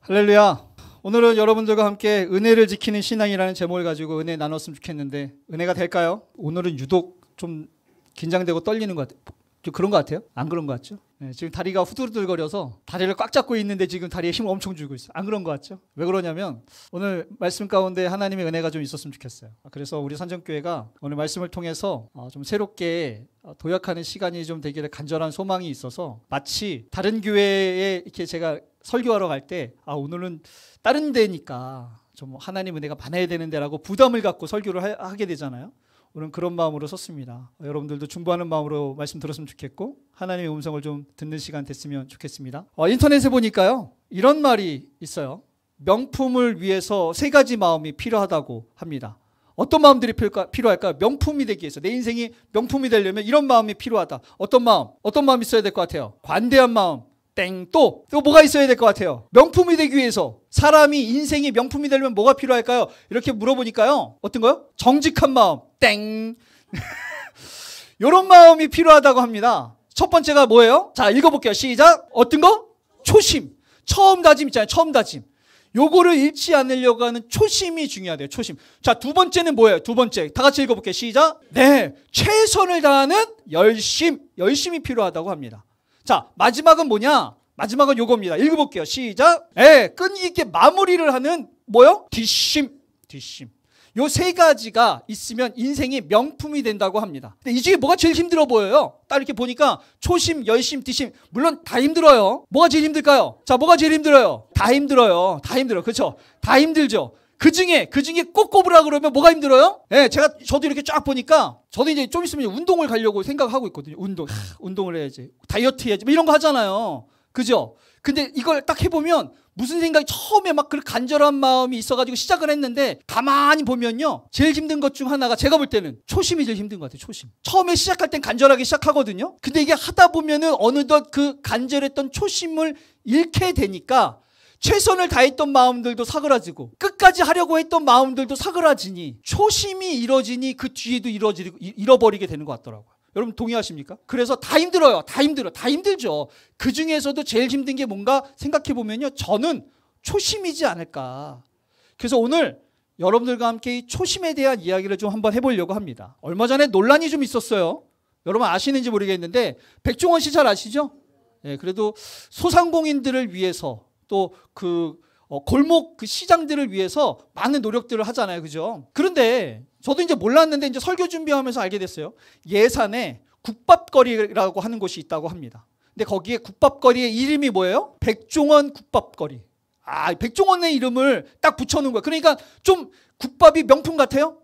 할렐루야. 오늘은 여러분들과 함께 은혜를 지키는 신앙이라는 제목을 가지고 은혜 나눴으면 좋겠는데 은혜가 될까요? 오늘은 유독 좀 긴장되고 떨리는 것 같아요. 좀 그런 것 같아요? 안 그런 것 같죠? 네, 지금 다리가 후들후들거려서 다리를 꽉 잡고 있는데 지금 다리에 힘을 엄청 주고 있어요. 안 그런 것 같죠? 왜 그러냐면 오늘 말씀 가운데 하나님의 은혜가 좀 있었으면 좋겠어요. 그래서 우리 선정교회가 오늘 말씀을 통해서 좀 새롭게 도약하는 시간이 좀 되기를 간절한 소망이 있어서 마치 다른 교회에 이렇게 제가 설교하러 갈 때 오늘은 다른 데니까 좀 하나님 은혜가 많아야 되는데라고 부담을 갖고 설교를 하게 되잖아요. 오늘은 그런 마음으로 섰습니다. 여러분들도 중보하는 마음으로 말씀 들었으면 좋겠고 하나님의 음성을 좀 듣는 시간 됐으면 좋겠습니다. 인터넷에 보니까요 이런 말이 있어요. 명품을 위해서 세 가지 마음이 필요하다고 합니다. 어떤 마음들이 필요할까요? 명품이 되기 위해서 내 인생이 명품이 되려면 이런 마음이 필요하다. 어떤 마음 있어야 될 것 같아요? 관대한 마음. 땡. 또 뭐가 있어야 될 것 같아요? 명품이 되기 위해서 사람이 인생이 명품이 되려면 뭐가 필요할까요? 이렇게 물어보니까요 어떤 거요? 정직한 마음. 땡. 이런 마음이 필요하다고 합니다. 첫 번째가 뭐예요? 자, 읽어볼게요. 시작. 어떤 거? 초심. 처음 다짐 있잖아요. 처음 다짐. 요거를 잃지 않으려고 하는 초심이 중요하대요. 초심. 자, 두 번째는 뭐예요? 두 번째. 다 같이 읽어볼게요. 시작. 네. 최선을 다하는 열심이 필요하다고 합니다. 자, 마지막은 뭐냐? 마지막은 요겁니다. 읽어볼게요. 시작. 끈기 있게 마무리를 하는 뭐요? 뒷심. 요 세 가지가 있으면 인생이 명품이 된다고 합니다. 근데 이 중에 뭐가 제일 힘들어 보여요? 딱 이렇게 보니까 초심, 열심, 뒷심. 물론 다 힘들어요. 뭐가 제일 힘들까요? 자, 뭐가 제일 힘들어요? 다 힘들어요. 그렇죠? 다 힘들죠. 그 중에 꼭 꼽으라 그러면 뭐가 힘들어요? 저도 이렇게 쫙 보니까 저도 이제 좀 있으면 운동을 가려고 생각하고 있거든요. 운동을 해야지. 다이어트 해야지. 뭐 이런 거 하잖아요. 그죠? 근데 이걸 딱 해보면 무슨 생각이 처음에 막 그런 간절한 마음이 있어가지고 시작을 했는데 가만히 보면요. 제일 힘든 것 중 하나가 제가 볼 때는 초심이 제일 힘든 것 같아요. 초심. 처음에 시작할 땐 간절하게 시작하거든요. 근데 이게 하다 보면은 어느덧 그 간절했던 초심을 잃게 되니까 최선을 다했던 마음들도 사그라지고 끝까지 하려고 했던 마음들도 사그라지니 초심이 이뤄지니 그 뒤에도 잃어버리게 되는 것 같더라고요. 여러분 동의하십니까? 그래서 다 힘들어요. 다 힘들죠. 그 중에서도 제일 힘든 게 뭔가 생각해보면요. 저는 초심이지 않을까. 그래서 오늘 여러분들과 함께 이 초심에 대한 이야기를 좀 한번 해보려고 합니다. 얼마 전에 논란이 좀 있었어요. 여러분 아시는지 모르겠는데 백종원 씨 잘 아시죠? 그래도 소상공인들을 위해서 또 골목 그 시장들을 위해서 많은 노력들을 하잖아요. 그죠? 그런데 저도 이제 몰랐는데 이제 설교 준비하면서 알게 됐어요. 예산에 국밥거리라고 하는 곳이 있다고 합니다. 근데 거기에 국밥거리의 이름이 뭐예요? 백종원 국밥거리. 백종원의 이름을 딱 붙여놓은 거예요. 그러니까 좀 국밥이 명품 같아요?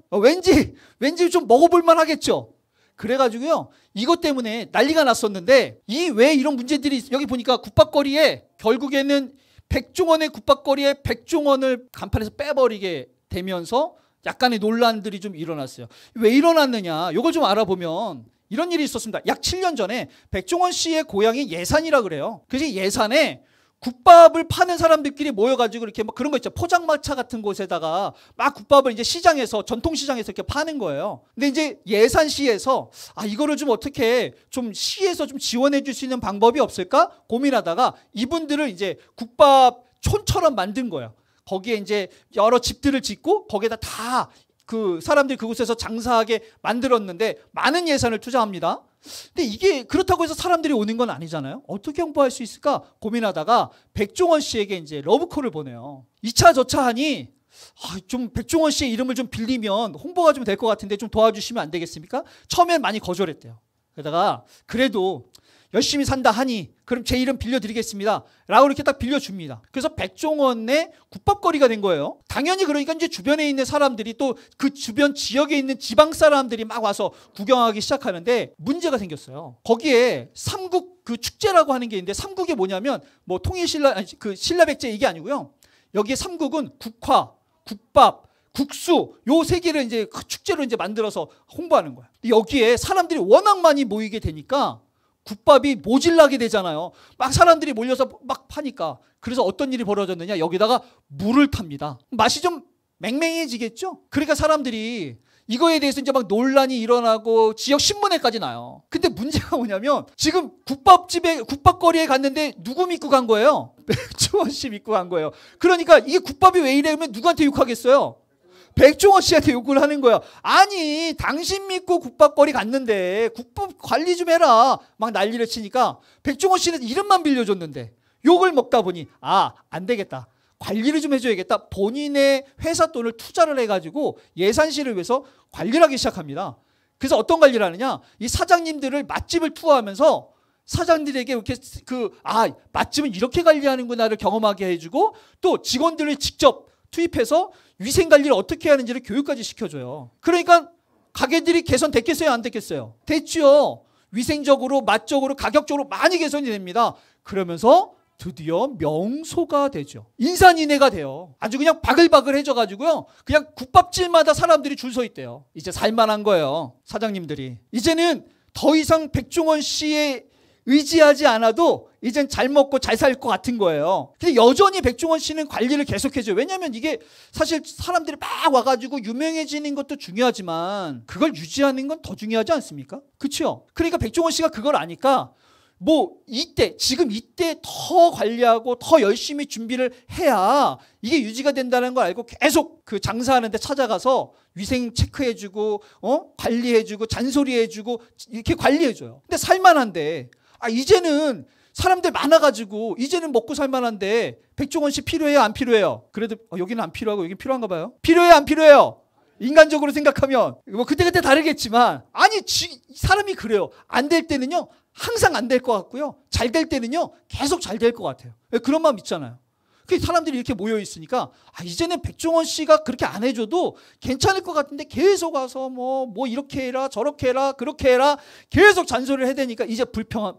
왠지 좀 먹어볼만 하겠죠? 그래가지고요. 이것 때문에 난리가 났었는데 왜 이런 문제들이 여기 보니까 국밥거리에 결국에는 백종원의 국밥거리에 백종원을 간판에서 빼버리게 되면서 약간의 논란들이 좀 일어났어요. 왜 일어났느냐? 이걸 좀 알아보면 이런 일이 있었습니다. 약 7년 전에 백종원 씨의 고향이 예산이라 그래요. 그래서 예산에 국밥을 파는 사람들끼리 모여가지고 이렇게 막 그런 거 있죠. 포장마차 같은 곳에다가 막 국밥을 이제 시장에서 전통시장에서 이렇게 파는 거예요. 근데 이제 예산시에서 이거를 좀 어떻게 좀 시에서 좀 지원해 줄 수 있는 방법이 없을까 고민하다가 이분들을 이제 국밥촌처럼 만든 거예요. 거기에 이제 여러 집들을 짓고 거기에다 다 그 사람들이 그곳에서 장사하게 만들었는데 많은 예산을 투자합니다. 근데 이게 그렇다고 해서 사람들이 오는 건 아니잖아요. 어떻게 홍보할 수 있을까 고민하다가 백종원 씨에게 이제 러브콜을 보내요. 2차 저차 하니 좀 백종원 씨의 이름을 좀 빌리면 홍보가 좀 될 것 같은데 좀 도와주시면 안 되겠습니까? 처음엔 많이 거절했대요. 그러다가 그래도 열심히 산다 하니 그럼 제 이름 빌려드리겠습니다 라고 이렇게 딱 빌려줍니다. 그래서 백종원의 국밥거리가 된 거예요. 당연히 그러니까 이제 주변에 있는 사람들이 또 그 주변 지역에 있는 지방 사람들이 막 와서 구경하기 시작하는데 문제가 생겼어요. 거기에 삼국 그 축제라고 하는 게 있는데 삼국이 뭐냐면 뭐 신라백제 이게 아니고요. 여기에 삼국은 국화, 국밥, 국수 요 세 개를 이제 그 축제로 이제 만들어서 홍보하는 거야. 여기에 사람들이 워낙 많이 모이게 되니까 국밥이 모질라게 되잖아요. 막 사람들이 몰려서 막 파니까. 그래서 어떤 일이 벌어졌느냐? 여기다가 물을 탑니다. 맛이 좀 맹맹해지겠죠? 그러니까 사람들이 이거에 대해서 이제 막 논란이 일어나고 지역 신문에까지 나요. 근데 문제가 뭐냐면 지금 국밥거리에 갔는데 누구 믿고 간 거예요? 백종원 씨 믿고 간 거예요. 그러니까 이게 국밥이 왜 이래? 그러면 누구한테 욕하겠어요? 백종원 씨한테 욕을 하는 거야. 아니 당신 믿고 국밥거리 갔는데 국밥 관리 좀 해라. 막 난리를 치니까 백종원 씨는 이름만 빌려줬는데 욕을 먹다 보니 안 되겠다. 관리를 좀 해줘야겠다. 본인의 회사 돈을 투자를 해가지고 예산실을 위해서 관리를 하기 시작합니다. 그래서 어떤 관리를 하느냐? 이 사장님들을 맛집을 투어하면서 사장들에게 이렇게 맛집은 이렇게 관리하는구나를 경험하게 해주고 또 직원들을 직접 투입해서 위생관리를 어떻게 하는지를 교육까지 시켜줘요. 그러니까 가게들이 개선됐겠어요? 안 됐겠어요? 됐죠. 위생적으로, 맛적으로, 가격적으로 많이 개선이 됩니다. 그러면서 드디어 명소가 되죠. 인산인해가 돼요. 아주 그냥 바글바글해져가지고요. 그냥 국밥집마다 사람들이 줄 서 있대요. 이제 살만한 거예요. 사장님들이. 이제는 더 이상 백종원 씨에 의지하지 않아도 이젠 잘 먹고 잘 살 것 같은 거예요. 근데 여전히 백종원 씨는 관리를 계속해줘요. 왜냐하면 이게 사실 사람들이 막 와가지고 유명해지는 것도 중요하지만 그걸 유지하는 건 더 중요하지 않습니까? 그렇죠? 그러니까 백종원 씨가 그걸 아니까 지금 이때 더 관리하고 더 열심히 준비를 해야 이게 유지가 된다는 걸 알고 계속 그 장사하는 데 찾아가서 위생 체크해주고 관리해주고 잔소리해주고 이렇게 관리해줘요. 근데 살만한데 이제는 사람들 많아가지고 이제는 먹고 살만한데 백종원 씨 필요해요? 안 필요해요? 그래도 여기는 안 필요하고 여기는 필요한가 봐요. 필요해요? 안 필요해요? 인간적으로 생각하면 그때그때 다르겠지만 사람이 그래요. 안 될 때는요 항상 안 될 것 같고요. 잘 될 때는요 계속 잘 될 것 같아요. 그런 마음 있잖아요. 사람들이 이렇게 모여 있으니까 이제는 백종원 씨가 그렇게 안 해줘도 괜찮을 것 같은데 계속 와서 뭐 이렇게 해라 저렇게 해라 그렇게 해라 계속 잔소리를 해야 되니까 이제 불편한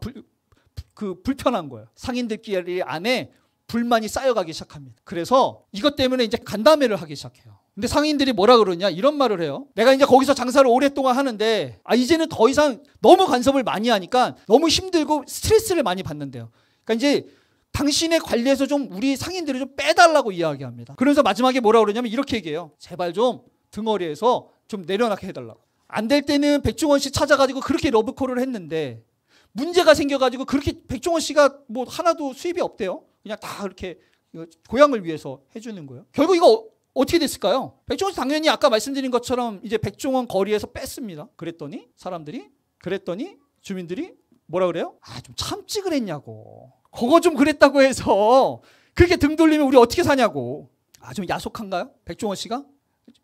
거예요. 상인들끼리 안에 불만이 쌓여가기 시작합니다. 그래서 이것 때문에 이제 간담회를 하기 시작해요. 근데 상인들이 뭐라 그러냐 이런 말을 해요. 내가 이제 거기서 장사를 오랫동안 하는데 이제는 더 이상 너무 간섭을 많이 하니까 너무 힘들고 스트레스를 많이 받는데요. 그러니까 이제 당신의 관리에서 좀 우리 상인들을 좀 빼달라고 이야기합니다. 그러면서 마지막에 뭐라 그러냐면 이렇게 얘기해요. 제발 좀 등어리에서 좀 내려놓게 해달라고. 안 될 때는 백종원 씨 찾아가지고 그렇게 러브콜을 했는데 문제가 생겨가지고 그렇게 백종원 씨가 하나도 수입이 없대요. 그냥 다 그렇게 고향을 위해서 해주는 거예요. 결국 이거 어떻게 됐을까요? 백종원 씨 당연히 아까 말씀드린 것처럼 이제 백종원 거리에서 뺐습니다. 그랬더니 주민들이 뭐라 그래요? 좀 참지 그랬냐고. 그거 좀 그랬다고 해서 그렇게 등 돌리면 우리 어떻게 사냐고. 좀 야속한가요? 백종원 씨가?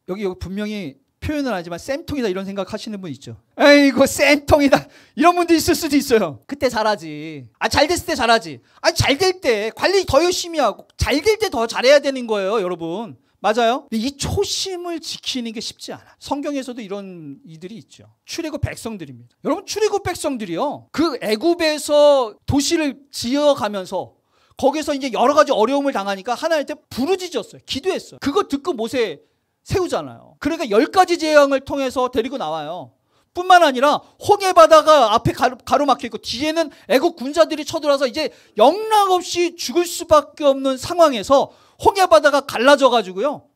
여기 분명히 표현은 아니지만 쌤통이다 이런 생각 하시는 분 있죠. 에이고 쌤통이다 이런 분도 있을 수도 있어요. 그때 잘하지. 잘 됐을 때 잘하지. 잘 될 때 관리 더 열심히 하고 잘 될 때 더 잘해야 되는 거예요, 여러분. 맞아요? 이 초심을 지키는 게 쉽지 않아요. 성경에서도 이런 이들이 있죠. 출애굽 백성들입니다. 여러분 출애굽 백성들이요. 그 애굽에서 도시를 지어가면서 거기서 이제 여러 가지 어려움을 당하니까 하나님한테 부르짖었어요. 기도했어요. 그거 듣고 모세 세우잖아요. 그러니까 10가지 재앙을 통해서 데리고 나와요. 뿐만 아니라 홍해 바다가 앞에 가로막혀 있고 뒤에는 애국 군사들이 쳐들어와서 이제 영락없이 죽을 수밖에 없는 상황에서 홍해 바다가 갈라져 가지고요.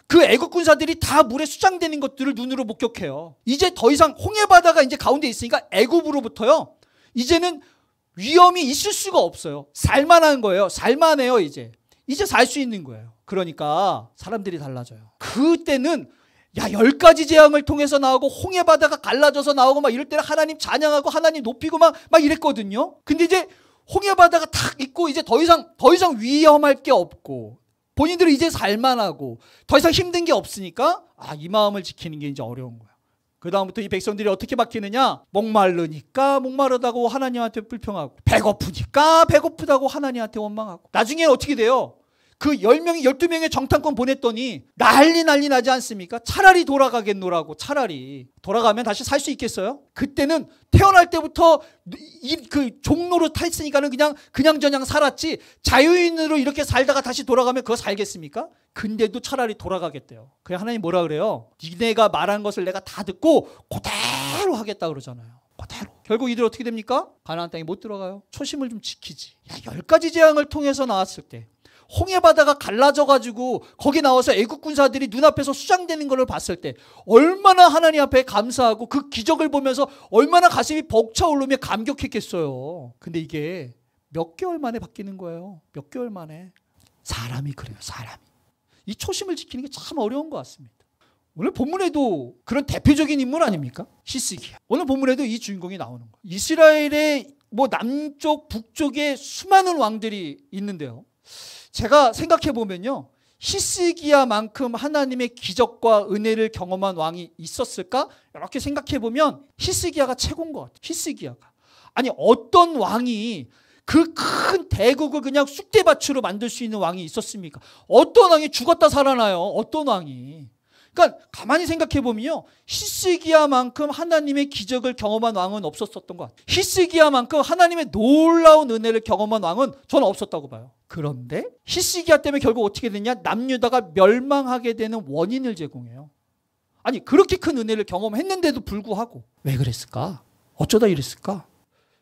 그 애국 군사들이 다 물에 수장되는 것들을 눈으로 목격해요. 이제 더 이상 홍해 바다가 이제 가운데 있으니까 애국으로부터요. 이제는 위험이 있을 수가 없어요. 살만한 거예요. 살만해요, 이제 살 수 있는 거예요. 그러니까 사람들이 달라져요. 그때는 10가지 재앙을 통해서 나오고 홍해 바다가 갈라져서 나오고 막 이럴 때는 하나님 찬양하고 하나님 높이고 막 이랬거든요. 근데 이제 홍해 바다가 탁 있고 이제 더 이상 위험할 게 없고 본인들은 이제 살만하고 더 이상 힘든 게 없으니까 이 마음을 지키는 게 이제 어려운 거야. 그 다음부터 이 백성들이 어떻게 바뀌느냐? 목마르니까 목마르다고 하나님한테 불평하고 배고프니까 배고프다고 하나님한테 원망하고 나중에 어떻게 돼요? 그 10명이 12명의 정탐권 보냈더니 난리 나지 않습니까? 차라리 돌아가겠노라고. 차라리 돌아가면 다시 살 수 있겠어요? 그때는 태어날 때부터 그 종로로 탔으니까는 그냥 살았지 자유인으로 이렇게 살다가 다시 돌아가면 그거 살겠습니까? 근데도 차라리 돌아가겠대요. 그래 하나님 뭐라 그래요? 니네가 말한 것을 내가 다 듣고 그대로 하겠다 그러잖아요. 그대로. 결국 이들 어떻게 됩니까? 가나안 땅에 못 들어가요. 초심을 좀 지키지. 10가지 재앙을 통해서 나왔을 때 홍해 바다가 갈라져가지고 거기 나와서 애국 군사들이 눈앞에서 수장되는 것을 봤을 때 얼마나 하나님 앞에 감사하고 그 기적을 보면서 얼마나 가슴이 벅차오르며 감격했겠어요. 근데 이게 몇 개월 만에 바뀌는 거예요. 몇 개월 만에. 사람이 그래요. 사람이. 이 초심을 지키는 게 참 어려운 것 같습니다. 오늘 본문에도 그런 대표적인 인물 아닙니까? 히스기야. 오늘 본문에도 이 주인공이 나오는 거예요. 이스라엘의 남쪽 북쪽에 수많은 왕들이 있는데요. 제가 생각해 보면요. 히스기야만큼 하나님의 기적과 은혜를 경험한 왕이 있었을까? 이렇게 생각해 보면 히스기야가 최고인 것 같아요. 히스기야가. 아니 어떤 왕이 그 큰 대국을 그냥 쑥대밭으로 만들 수 있는 왕이 있었습니까? 어떤 왕이 죽었다 살아나요? 어떤 왕이. 그러니까 가만히 생각해 보면요. 히스기야만큼 하나님의 기적을 경험한 왕은 없었던 것 같아요. 히스기야만큼 하나님의 놀라운 은혜를 경험한 왕은 저는 없었다고 봐요. 그런데 히스기야 때문에 결국 어떻게 되냐? 남유다가 멸망하게 되는 원인을 제공해요. 아니 그렇게 큰 은혜를 경험했는데도 불구하고 왜 그랬을까? 어쩌다 이랬을까?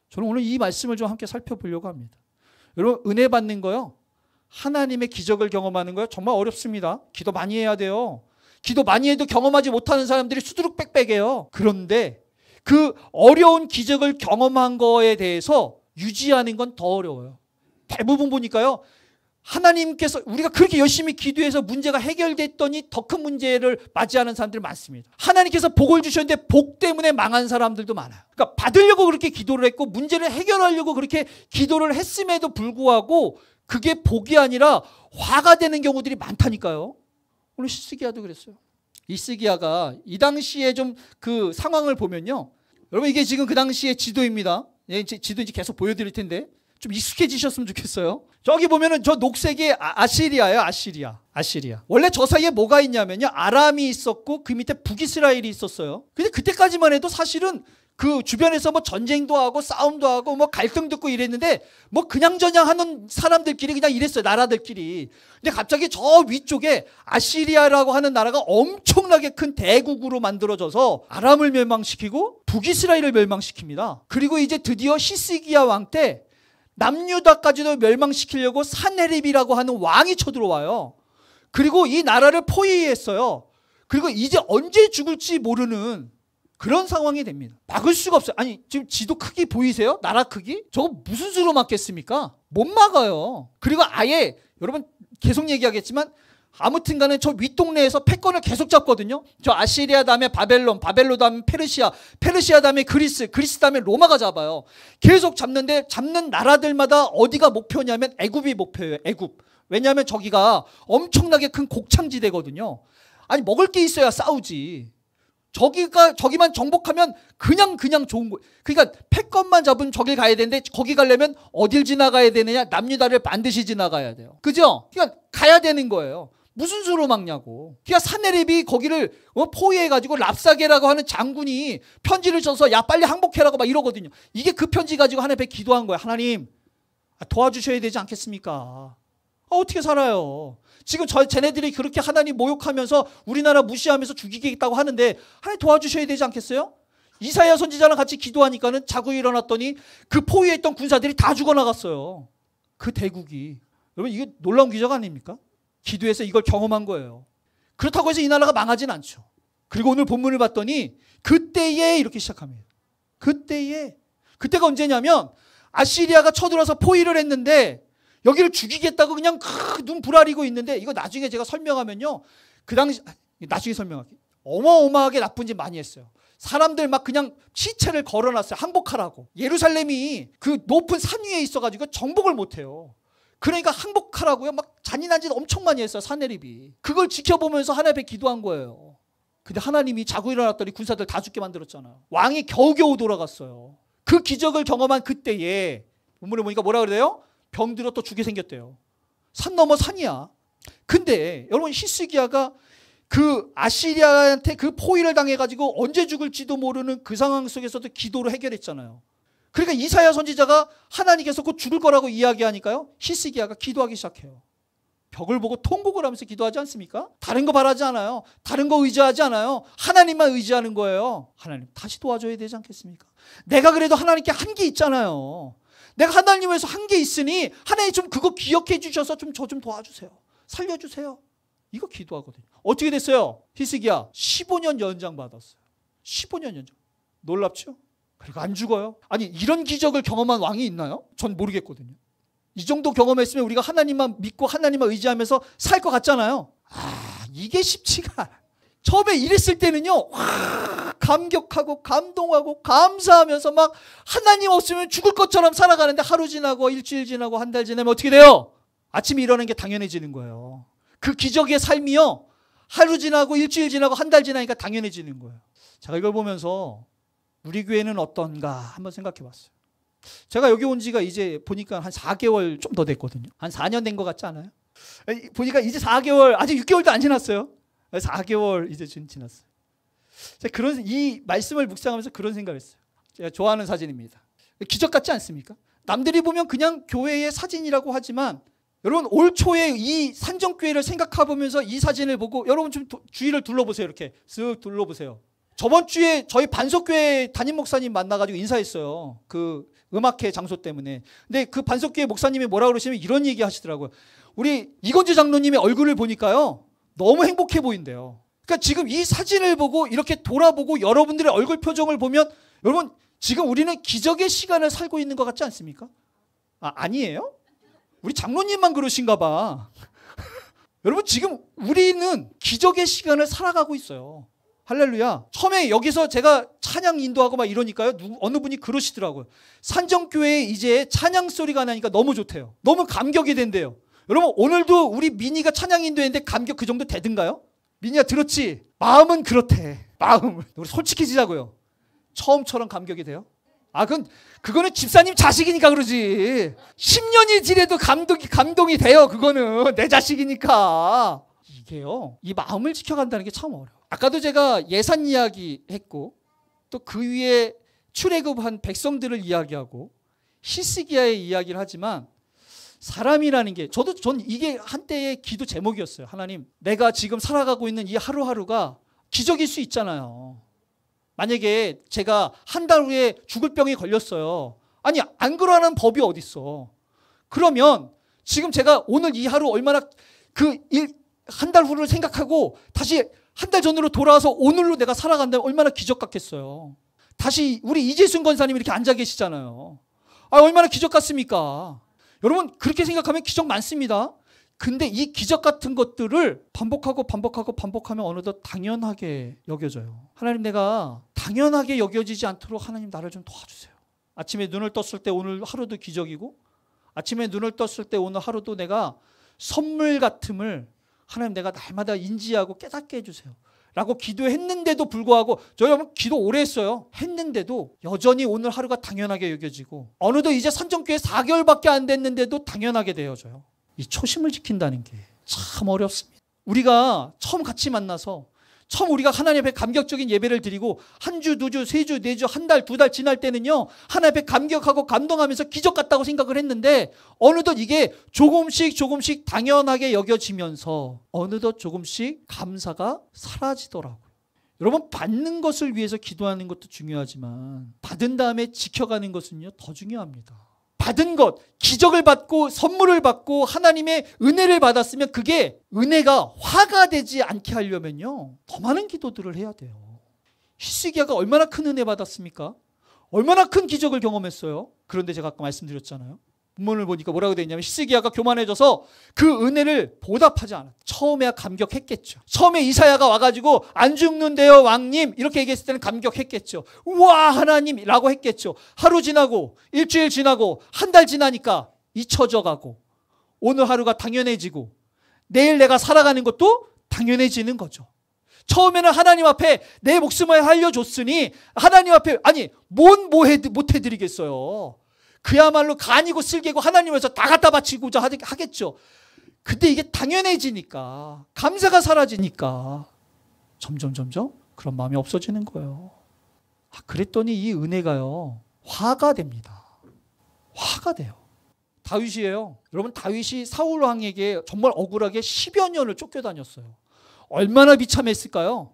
저는 오늘 이 말씀을 좀 함께 살펴보려고 합니다. 여러분 은혜 받는 거요. 하나님의 기적을 경험하는 거요. 정말 어렵습니다. 기도 많이 해야 돼요. 기도 많이 해도 경험하지 못하는 사람들이 수두룩 빽빽해요. 그런데 그 어려운 기적을 경험한 거에 대해서 유지하는 건 더 어려워요. 대부분 보니까요. 하나님께서 우리가 그렇게 열심히 기도해서 문제가 해결됐더니 더 큰 문제를 맞이하는 사람들이 많습니다. 하나님께서 복을 주셨는데 복 때문에 망한 사람들도 많아요. 그러니까 받으려고 그렇게 기도를 했고 문제를 해결하려고 그렇게 기도를 했음에도 불구하고 그게 복이 아니라 화가 되는 경우들이 많다니까요. 오늘 히스기야도 그랬어요. 히스기야가 이 당시에 좀 그 상황을 보면요. 여러분 이게 지금 그 당시의 지도입니다. 지도 이제 계속 보여드릴 텐데 좀 익숙해지셨으면 좋겠어요. 저기 보면은 저 녹색이 아시리아예요. 아시리아. 원래 저 사이에 뭐가 있냐면요. 아람이 있었고 그 밑에 북이스라엘이 있었어요. 근데 그때까지만 해도 사실은 그 주변에서 뭐 전쟁도 하고 싸움도 하고 뭐 갈등도 있고 이랬는데 뭐 그냥저냥 하는 사람들끼리 그냥 이랬어요. 나라들끼리. 근데 갑자기 저 위쪽에 아시리아라고 하는 나라가 엄청나게 큰 대국으로 만들어져서 아람을 멸망시키고 북이스라엘을 멸망시킵니다. 그리고 이제 드디어 히스기야 왕 때 남유다까지도 멸망시키려고 산헤립이라고 하는 왕이 쳐들어와요. 그리고 이 나라를 포위했어요. 그리고 이제 언제 죽을지 모르는 그런 상황이 됩니다. 막을 수가 없어요. 아니 지금 지도 크기 보이세요? 나라 크기? 저거 무슨 수로 막겠습니까? 못 막아요. 그리고 아예 여러분 계속 얘기하겠지만 아무튼 간에 저 윗동네에서 패권을 계속 잡거든요. 저 아시리아 다음에 바벨론 다음에 페르시아 다음에 그리스 다음에 로마가 잡아요. 계속 잡는데 잡는 나라들마다 어디가 목표냐면 애굽이 목표예요. 애굽. 왜냐하면 저기가 엄청나게 큰 곡창지대거든요. 아니 먹을 게 있어야 싸우지. 저기만 정복하면 그냥 좋은 거예요. 그러니까 패권만 잡은 저길 가야 되는데 거기 가려면 어딜 지나가야 되느냐? 남유다를 반드시 지나가야 돼요. 그죠? 그러니까 가야 되는 거예요. 무슨 수로 막냐고. 그러니까 산헤립이 거기를 포위해가지고 랍사게라고 하는 장군이 편지를 써서 야 빨리 항복해라고 막 이러거든요. 이게 그 편지 가지고 하나님 앞에 기도한 거예요. 하나님 도와주셔야 되지 않겠습니까? 어떻게 살아요? 지금 쟤네들이 그렇게 하나님 모욕하면서 우리나라 무시하면서 죽이겠다고 하는데 하나님 도와주셔야 되지 않겠어요? 이사야 선지자랑 같이 기도하니까는 자고 일어났더니 그 포위했던 군사들이 다 죽어나갔어요. 그 대국이. 여러분 이게 놀라운 기적 아닙니까? 기도해서 이걸 경험한 거예요. 그렇다고 해서 이 나라가 망하진 않죠. 그리고 오늘 본문을 봤더니 그때에 이렇게 시작합니다. 그때가 언제냐면 아시리아가 쳐들어서 포위를 했는데 여기를 죽이겠다고 그냥 눈 부라리고 있는데 이거 나중에 제가 설명하면요. 그 당시 나중에 설명할게요. 어마어마하게 나쁜 짓 많이 했어요. 사람들 막 그냥 시체를 걸어놨어요. 항복하라고. 예루살렘이 그 높은 산 위에 있어가지고 정복을 못해요. 그러니까 항복하라고요. 막 잔인한 짓 엄청 많이 했어요. 산헤립이. 그걸 지켜보면서 하나님 앞에 기도한 거예요. 근데 하나님이 자고 일어났더니 군사들 다 죽게 만들었잖아요. 왕이 겨우겨우 돌아갔어요. 그 기적을 경험한 그때에 본문에 보니까 뭐라 그래요? 병들어 또 죽게 생겼대요. 산 넘어 산이야. 근데 여러분 히스기야가 그 아시리아한테 그 포위를 당해가지고 언제 죽을지도 모르는 그 상황 속에서도 기도로 해결했잖아요. 그러니까 이사야 선지자가 하나님께서 곧 죽을 거라고 이야기하니까요. 히스기야가 기도하기 시작해요. 벽을 보고 통곡을 하면서 기도하지 않습니까? 다른 거 바라지 않아요. 다른 거 의지하지 않아요. 하나님만 의지하는 거예요. 하나님 다시 도와줘야 되지 않겠습니까? 내가 그래도 하나님께 한 게 있잖아요. 내가 하나님 위해서 한 게 있으니 하나님 좀 그거 기억해 주셔서 좀 저 좀 도와주세요. 살려주세요. 이거 기도하거든요. 어떻게 됐어요? 히스기야 15년 연장 받았어요. 15년 연장. 놀랍죠? 그리고 안 죽어요. 아니 이런 기적을 경험한 왕이 있나요? 전 모르겠거든요. 이 정도 경험했으면 우리가 하나님만 믿고 하나님만 의지하면서 살 것 같잖아요. 이게 쉽지가 않아요. 처음에 이랬을 때는요, 감격하고 감동하고 감사하면서 막 하나님 없으면 죽을 것처럼 살아가는데 하루 지나고 일주일 지나고 한 달 지나면 어떻게 돼요? 아침에 일어나는 게 당연해지는 거예요. 그 기적의 삶이요, 하루 지나고 일주일 지나고 한 달 지나니까 당연해지는 거예요. 제가 이걸 보면서 우리 교회는 어떤가 한번 생각해 봤어요. 제가 여기 온 지가 이제 보니까 한 4개월 좀 더 됐거든요. 한 4년 된 것 같지 않아요? 보니까 이제 4개월, 아직 6개월도 안 지났어요. 4개월 이제 지났어요. 제가 이 말씀을 묵상하면서 그런 생각을 했어요. 제가 좋아하는 사진입니다. 기적 같지 않습니까? 남들이 보면 그냥 교회의 사진이라고 하지만 여러분 올 초에 이 산정교회를 생각해보면서 이 사진을 보고 여러분 좀 주위를 둘러보세요. 이렇게 쓱 둘러보세요. 저번 주에 저희 반석교회 담임 목사님 만나가지고 인사했어요. 그 음악회 장소 때문에. 근데 그 반석교회 목사님이 뭐라고 그러시면 이런 얘기 하시더라고요. 우리 이건주 장로님의 얼굴을 보니까요, 너무 행복해 보인대요. 그러니까 지금 이 사진을 보고 이렇게 돌아보고 여러분들의 얼굴 표정을 보면 여러분 지금 우리는 기적의 시간을 살고 있는 것 같지 않습니까? 아니에요? 우리 장로님만 그러신가 봐. 여러분 지금 우리는 기적의 시간을 살아가고 있어요. 할렐루야. 처음에 여기서 제가 찬양 인도하고 막 이러니까요, 어느 분이 그러시더라고요. 산정교회에 이제 찬양 소리가 나니까 너무 좋대요. 너무 감격이 된대요. 여러분 오늘도 우리 미니가 찬양 인도했는데 감격 그 정도 되든가요? 미니야 들었지? 마음은 그렇대. 마음은. 우리 솔직해지자고요. 처음처럼 감격이 돼요? 그거는 집사님 자식이니까 그러지. 10년이 지내도 감동이 돼요. 그거는 내 자식이니까. 이게요, 이 마음을 지켜간다는 게 참 어려워. 아까도 제가 예산 이야기 했고 또 그 위에 출애굽한 백성들을 이야기하고 히스기야의 이야기를 하지만 사람이라는 게 전 이게 한때의 기도 제목이었어요. 하나님, 내가 지금 살아가고 있는 이 하루하루가 기적일 수 있잖아요. 만약에 제가 한 달 후에 죽을 병이 걸렸어요. 아니 안 그러라는 법이 어딨어. 그러면 지금 제가 오늘 이 하루 얼마나 한 달 후를 생각하고 다시 한 달 전으로 돌아와서 오늘로 내가 살아간다면 얼마나 기적 같겠어요. 다시 우리 이재순 권사님이 이렇게 앉아 계시잖아요. 얼마나 기적 같습니까? 여러분 그렇게 생각하면 기적 많습니다. 근데 이 기적 같은 것들을 반복하면 어느덧 당연하게 여겨져요. 하나님, 내가 당연하게 여겨지지 않도록 하나님 나를 좀 도와주세요. 아침에 눈을 떴을 때 오늘 하루도 기적이고, 아침에 눈을 떴을 때 오늘 하루도 내가 선물 같음을 하나님 내가 날마다 인지하고 깨닫게 해주세요 라고 기도했는데도 불구하고, 저 여러분 기도 오래 했어요. 했는데도 여전히 오늘 하루가 당연하게 여겨지고, 어느덧 이제 산정교회 4개월밖에 안 됐는데도 당연하게 되어져요. 이 초심을 지킨다는 게 참 어렵습니다. 우리가 처음 같이 만나서 처음 우리가 하나님 앞에 감격적인 예배를 드리고 한 주, 두 주, 세 주, 네 주, 한 달, 두 달 지날 때는요, 하나님 앞에 감격하고 감동하면서 기적 같다고 생각을 했는데 어느덧 이게 조금씩 당연하게 여겨지면서 어느덧 조금씩 감사가 사라지더라고요. 여러분 받는 것을 위해서 기도하는 것도 중요하지만 받은 다음에 지켜가는 것은요 더 중요합니다. 받은 것, 기적을 받고 선물을 받고 하나님의 은혜를 받았으면 그게 은혜가 화가 되지 않게 하려면요 더 많은 기도들을 해야 돼요. 히스기야가 얼마나 큰 은혜 받았습니까? 얼마나 큰 기적을 경험했어요. 그런데 제가 아까 말씀드렸잖아요. 본문을 보니까 뭐라고 되어 있냐면 히스기야가 교만해져서 그 은혜를 보답하지 않았어요. 처음에야 감격했겠죠. 처음에 이사야가 와가지고 안 죽는데요 왕님 이렇게 얘기했을 때는 감격했겠죠. 우와 하나님이라고 했겠죠. 하루 지나고 일주일 지나고 한 달 지나니까 잊혀져 가고 오늘 하루가 당연해지고 내일 내가 살아가는 것도 당연해지는 거죠. 처음에는 하나님 앞에 내 목숨을 알려줬으니 하나님 앞에 못 해드리겠어요. 그야말로 간이고 쓸개고 하나님에서 다 갖다 바치고자 하겠죠. 근데 이게 당연해지니까, 감사가 사라지니까 점점 그런 마음이 없어지는 거예요. 그랬더니 이 은혜가요 화가 됩니다. 화가 돼요. 다윗이에요. 여러분 다윗이 사울 왕에게 정말 억울하게 10여 년을 쫓겨다녔어요. 얼마나 비참했을까요?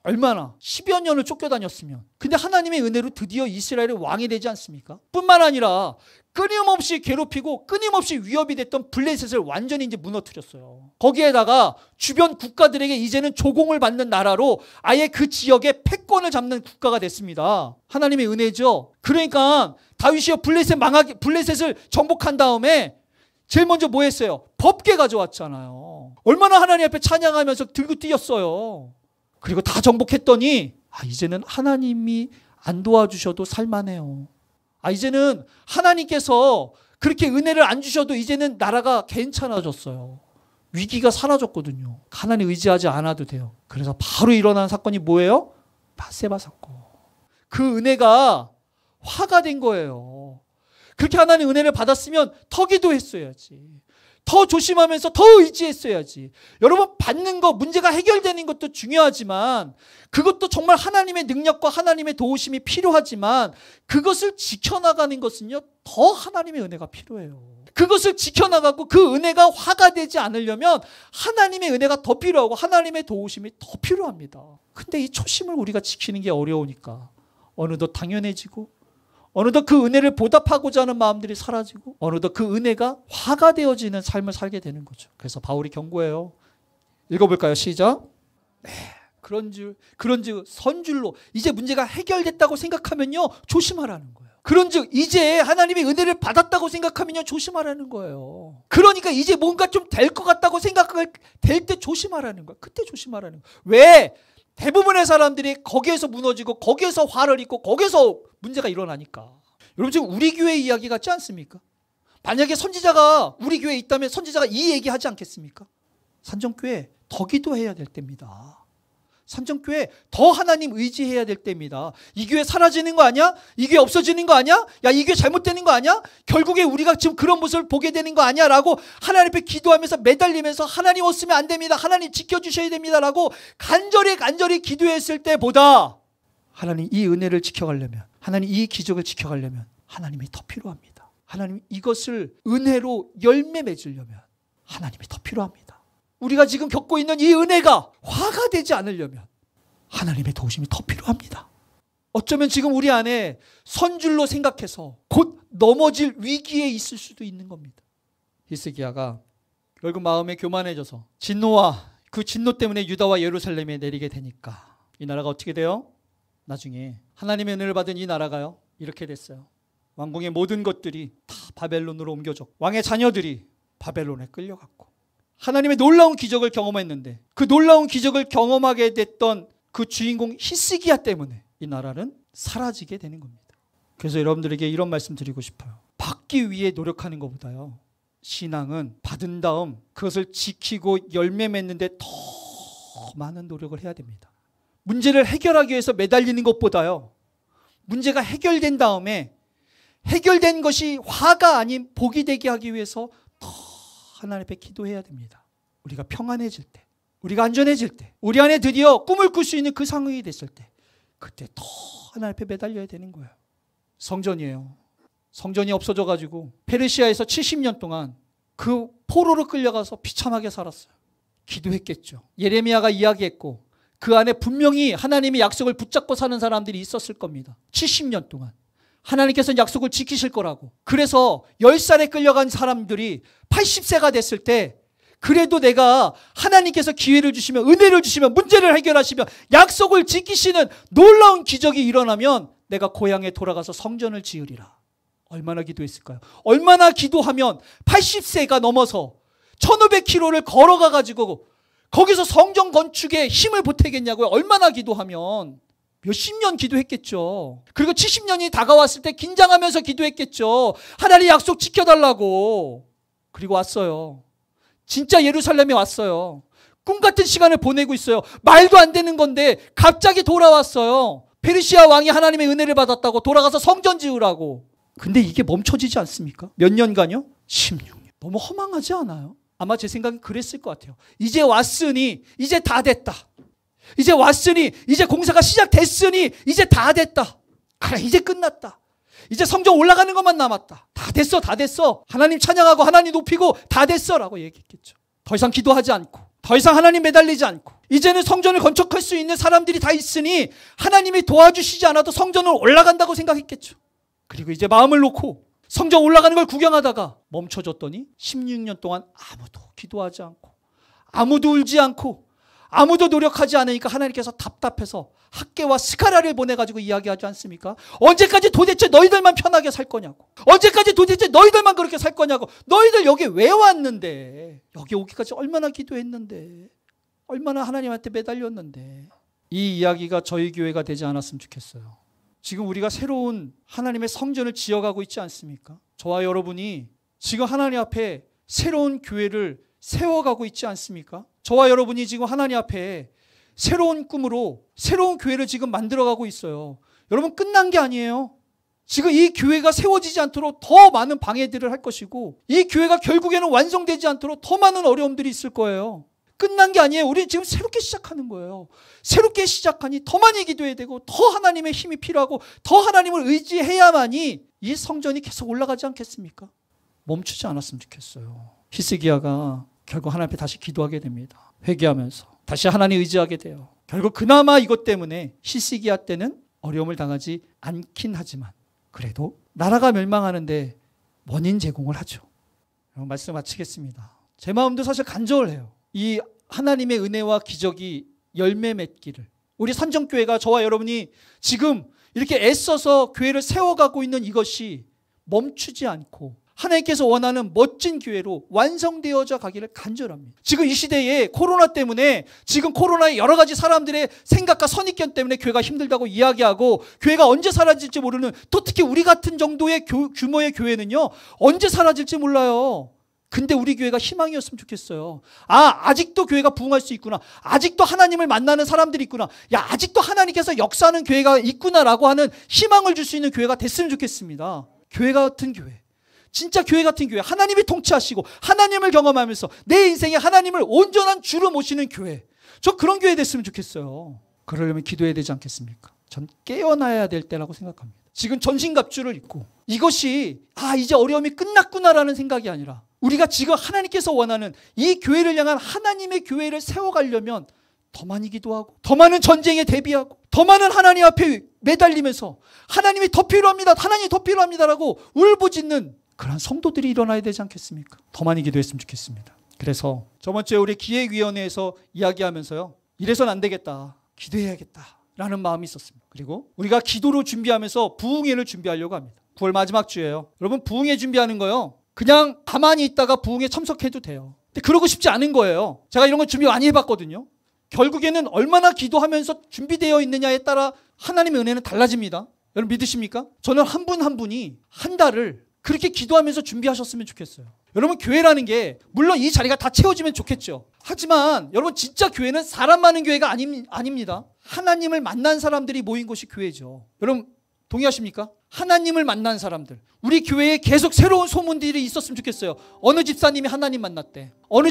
얼마나 10여 년을 쫓겨다녔으면. 근데 하나님의 은혜로 드디어 이스라엘의 왕이 되지 않습니까? 뿐만 아니라 끊임없이 괴롭히고 끊임없이 위협이 됐던 블레셋을 완전히 이제 무너뜨렸어요. 거기에다가 주변 국가들에게 이제는 조공을 받는 나라로 아예 그 지역의 패권을 잡는 국가가 됐습니다. 하나님의 은혜죠. 그러니까 다윗이요 블레셋을 정복한 다음에 제일 먼저 뭐 했어요? 법궤 가져왔잖아요. 얼마나 하나님 앞에 찬양하면서 들고 뛰었어요. 그리고 다 정복했더니 이제는 하나님이 안 도와주셔도 살만해요. 이제는 하나님께서 그렇게 은혜를 안 주셔도 이제는 나라가 괜찮아졌어요. 위기가 사라졌거든요. 하나님 의지하지 않아도 돼요. 그래서 바로 일어난 사건이 뭐예요? 밧세바 사건. 그 은혜가 화가 된 거예요. 그렇게 하나님 은혜를 받았으면 더 기도했어야지. 더 조심하면서 더 의지했어야지. 여러분, 받는 거, 문제가 해결되는 것도 중요하지만 그것도 정말 하나님의 능력과 하나님의 도우심이 필요하지만 그것을 지켜나가는 것은요, 더 하나님의 은혜가 필요해요. 그것을 지켜나가고 그 은혜가 화가 되지 않으려면 하나님의 은혜가 더 필요하고 하나님의 도우심이 더 필요합니다. 근데 이 초심을 우리가 지키는 게 어려우니까 어느덧 당연해지고 어느덧 그 은혜를 보답하고자 하는 마음들이 사라지고 어느덧 그 은혜가 화가 되어지는 삶을 살게 되는 거죠. 그래서 바울이 경고해요. 읽어볼까요? 시작. 네, 그런즉 선줄로 이제 문제가 해결됐다고 생각하면요, 조심하라는 거예요. 그런즉 이제 하나님의 은혜를 받았다고 생각하면요, 조심하라는 거예요. 그러니까 이제 뭔가 좀 될 것 같다고 생각할 될 때 조심하라는 거예요. 그때 조심하라는 거예요. 왜? 대부분의 사람들이 거기에서 무너지고 거기에서 화를 입고 거기에서 문제가 일어나니까. 여러분, 지금 우리 교회 이야기 같지 않습니까? 만약에 선지자가 우리 교회에 있다면 선지자가 이 얘기하지 않겠습니까? 산정교회 더 기도해야 될 때입니다. 산정교회 더 하나님 의지해야 될 때입니다. 이 교회 사라지는 거 아니야? 이 교회 없어지는 거 아니야? 야, 이 교회 잘못되는 거 아니야? 결국에 우리가 지금 그런 모습을 보게 되는 거 아니야? 라고 하나님 앞에 기도하면서 매달리면서 하나님 없으면 안 됩니다. 하나님 지켜주셔야 됩니다. 라고 간절히 기도했을 때보다 하나님 이 은혜를 지켜가려면, 하나님 이 기적을 지켜가려면 하나님이 더 필요합니다. 하나님 이것을 은혜로 열매 맺으려면 하나님이 더 필요합니다. 우리가 지금 겪고 있는 이 은혜가 화가 되지 않으려면 하나님의 도우심이 더 필요합니다. 어쩌면 지금 우리 안에 선줄로 생각해서 곧 넘어질 위기에 있을 수도 있는 겁니다. 히스기야가 결국 마음에 교만해져서 진노와 그 진노 때문에 유다와 예루살렘에 내리게 되니까 이 나라가 어떻게 돼요? 나중에 하나님의 은혜를 받은 이 나라가요, 이렇게 됐어요. 왕궁의 모든 것들이 다 바벨론으로 옮겨졌고 왕의 자녀들이 바벨론에 끌려갔고 하나님의 놀라운 기적을 경험했는데 그 놀라운 기적을 경험하게 됐던 그 주인공 히스기야 때문에 이 나라는 사라지게 되는 겁니다. 그래서 여러분들에게 이런 말씀 드리고 싶어요. 받기 위해 노력하는 것보다요, 신앙은 받은 다음 그것을 지키고 열매 맺는데 더 많은 노력을 해야 됩니다. 문제를 해결하기 위해서 매달리는 것보다요, 문제가 해결된 다음에 해결된 것이 화가 아닌 복이 되게 하기 위해서 더 하나님 앞에 기도해야 됩니다. 우리가 평안해질 때, 우리가 안전해질 때, 우리 안에 드디어 꿈을 꿀 수 있는 그 상황이 됐을 때, 그때 더 하나님 앞에 매달려야 되는 거예요. 성전이에요. 성전이 없어져가지고 페르시아에서 70년 동안 그 포로로 끌려가서 비참하게 살았어요. 기도했겠죠. 예레미야가 이야기했고 그 안에 분명히 하나님의 약속을 붙잡고 사는 사람들이 있었을 겁니다. 70년 동안 하나님께서는 약속을 지키실 거라고. 그래서 10살에 끌려간 사람들이 80세가 됐을 때 그래도 내가 하나님께서 기회를 주시면, 은혜를 주시면, 문제를 해결하시면 약속을 지키시는 놀라운 기적이 일어나면 내가 고향에 돌아가서 성전을 지으리라. 얼마나 기도했을까요? 얼마나 기도하면 80세가 넘어서 1500km를 걸어가가지고 거기서 성전 건축에 힘을 보태겠냐고요. 얼마나 기도하면. 몇십 년 기도했겠죠. 그리고 70년이 다가왔을 때 긴장하면서 기도했겠죠. 하나님 약속 지켜달라고. 그리고 왔어요. 진짜 예루살렘에 왔어요. 꿈같은 시간을 보내고 있어요. 말도 안 되는 건데 갑자기 돌아왔어요. 페르시아 왕이 하나님의 은혜를 받았다고 돌아가서 성전 지으라고. 근데 이게 멈춰지지 않습니까? 몇 년간요? 16년. 너무 허망하지 않아요? 아마 제 생각엔 그랬을 것 같아요. 이제 왔으니 이제 다 됐다. 이제 왔으니 이제 공사가 시작됐으니 이제 다 됐다. 그래, 이제 끝났다. 이제 성전 올라가는 것만 남았다. 다 됐어, 다 됐어. 하나님 찬양하고 하나님 높이고 다 됐어 라고 얘기했겠죠. 더 이상 기도하지 않고 더 이상 하나님 매달리지 않고 이제는 성전을 건축할 수 있는 사람들이 다 있으니 하나님이 도와주시지 않아도 성전은 올라간다고 생각했겠죠. 그리고 이제 마음을 놓고 성전 올라가는 걸 구경하다가 멈춰졌더니 16년 동안 아무도 기도하지 않고 아무도 울지 않고 아무도 노력하지 않으니까 하나님께서 답답해서 학개와 스가랴를 보내가지고 이야기하지 않습니까? 언제까지 도대체 너희들만 편하게 살 거냐고, 언제까지 도대체 너희들만 그렇게 살 거냐고, 너희들 여기 왜 왔는데, 여기 오기까지 얼마나 기도했는데, 얼마나 하나님한테 매달렸는데. 이 이야기가 저희 교회가 되지 않았으면 좋겠어요. 지금 우리가 새로운 하나님의 성전을 지어가고 있지 않습니까? 저와 여러분이 지금 하나님 앞에 새로운 교회를 세워가고 있지 않습니까? 저와 여러분이 지금 하나님 앞에 새로운 꿈으로 새로운 교회를 지금 만들어가고 있어요. 여러분, 끝난 게 아니에요. 지금 이 교회가 세워지지 않도록 더 많은 방해들을 할 것이고, 이 교회가 결국에는 완성되지 않도록 더 많은 어려움들이 있을 거예요. 끝난 게 아니에요. 우리 지금 새롭게 시작하는 거예요. 새롭게 시작하니 더 많이 기도해야 되고, 더 하나님의 힘이 필요하고, 더 하나님을 의지해야만이 이 성전이 계속 올라가지 않겠습니까? 멈추지 않았으면 좋겠어요. 히스기야가 결국 하나님 앞에 다시 기도하게 됩니다. 회개하면서 다시 하나님 의지하게 돼요. 결국 그나마 이것 때문에 히스기야 때는 어려움을 당하지 않긴 하지만 그래도 나라가 멸망하는데 원인 제공을 하죠. 말씀 마치겠습니다. 제 마음도 사실 간절해요. 이 하나님의 은혜와 기적이 열매 맺기를, 우리 산정교회가, 저와 여러분이 지금 이렇게 애써서 교회를 세워가고 있는 이것이 멈추지 않고 하나님께서 원하는 멋진 교회로 완성되어져 가기를 간절합니다. 지금 이 시대에 코로나 때문에, 지금 코로나의 여러 가지 사람들의 생각과 선입견 때문에 교회가 힘들다고 이야기하고, 교회가 언제 사라질지 모르는, 또 특히 우리 같은 정도의 규모의 교회는요, 언제 사라질지 몰라요. 근데 우리 교회가 희망이었으면 좋겠어요. 아직도 교회가 부흥할 수 있구나. 아직도 하나님을 만나는 사람들이 있구나. 아직도 하나님께서 역사하는 교회가 있구나라고 하는 희망을 줄 수 있는 교회가 됐으면 좋겠습니다. 교회 같은 교회, 진짜 교회 같은 교회, 하나님이 통치하시고 하나님을 경험하면서 내 인생에 하나님을 온전한 주로 모시는 교회, 저 그런 교회 됐으면 좋겠어요. 그러려면 기도해야 되지 않겠습니까? 전 깨어나야 될 때라고 생각합니다. 지금 전신갑주를 입고 이것이 이제 어려움이 끝났구나라는 생각이 아니라, 우리가 지금 하나님께서 원하는 이 교회를 향한 하나님의 교회를 세워가려면 더 많이 기도하고, 더 많은 전쟁에 대비하고, 더 많은 하나님 앞에 매달리면서 하나님이 더 필요합니다, 하나님이 더 필요합니다라고 울부짖는 그런 성도들이 일어나야 되지 않겠습니까? 더 많이 기도했으면 좋겠습니다. 그래서 저번 주에 우리 기획위원회에서 이야기하면서요, 이래서는 안 되겠다, 기도해야겠다라는 마음이 있었습니다. 그리고 우리가 기도로 준비하면서 부흥회를 준비하려고 합니다. 9월 마지막 주예요. 여러분, 부흥회 준비하는 거요, 그냥 가만히 있다가 부흥회 참석해도 돼요. 근데 그러고 싶지 않은 거예요. 제가 이런 거 준비 많이 해봤거든요. 결국에는 얼마나 기도하면서 준비되어 있느냐에 따라 하나님의 은혜는 달라집니다. 여러분 믿으십니까? 저는 한 분 한 분이 한 달을 그렇게 기도하면서 준비하셨으면 좋겠어요. 여러분, 교회라는 게 물론 이 자리가 다 채워지면 좋겠죠. 하지만 여러분, 진짜 교회는 사람 많은 교회가 아닙니다. 하나님을 만난 사람들이 모인 곳이 교회죠. 여러분 동의하십니까? 하나님을 만난 사람들. 우리 교회에 계속 새로운 소문들이 있었으면 좋겠어요. 어느 집사님이 하나님 만났대. 어느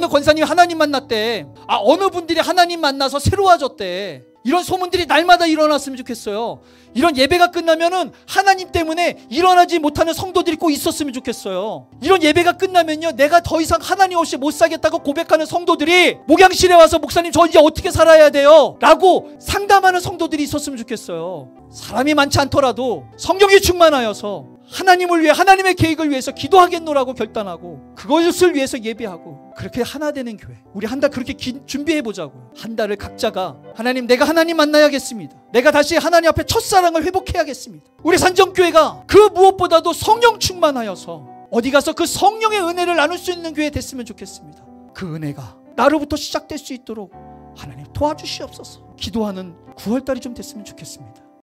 권사님이 하나님 만났대. 어느 분들이 하나님 만나서 새로워졌대. 이런 소문들이 날마다 일어났으면 좋겠어요. 이런 예배가 끝나면은 하나님 때문에 일어나지 못하는 성도들이 꼭 있었으면 좋겠어요. 이런 예배가 끝나면요, 내가 더 이상 하나님 없이 못 살겠다고 고백하는 성도들이 목양실에 와서, 목사님 저 이제 어떻게 살아야 돼요? 라고 상담하는 성도들이 있었으면 좋겠어요. 사람이 많지 않더라도 성령이 충만하여서 하나님을 위해, 하나님의 계획을 위해서 기도하겠노라고 결단하고 그것을 위해서 예배하고, 그렇게 하나 되는 교회, 우리 한 달 그렇게 준비해보자고요. 한 달을 각자가 하나님, 내가 하나님 만나야겠습니다. 내가 다시 하나님 앞에 첫사랑을 회복해야겠습니다. 우리 산정교회가 그 무엇보다도 성령 충만하여서 어디 가서 그 성령의 은혜를 나눌 수 있는 교회 됐으면 좋겠습니다. 그 은혜가 나로부터 시작될 수 있도록 하나님 도와주시옵소서. 기도하는 9월달이 좀 됐으면 좋겠습니다.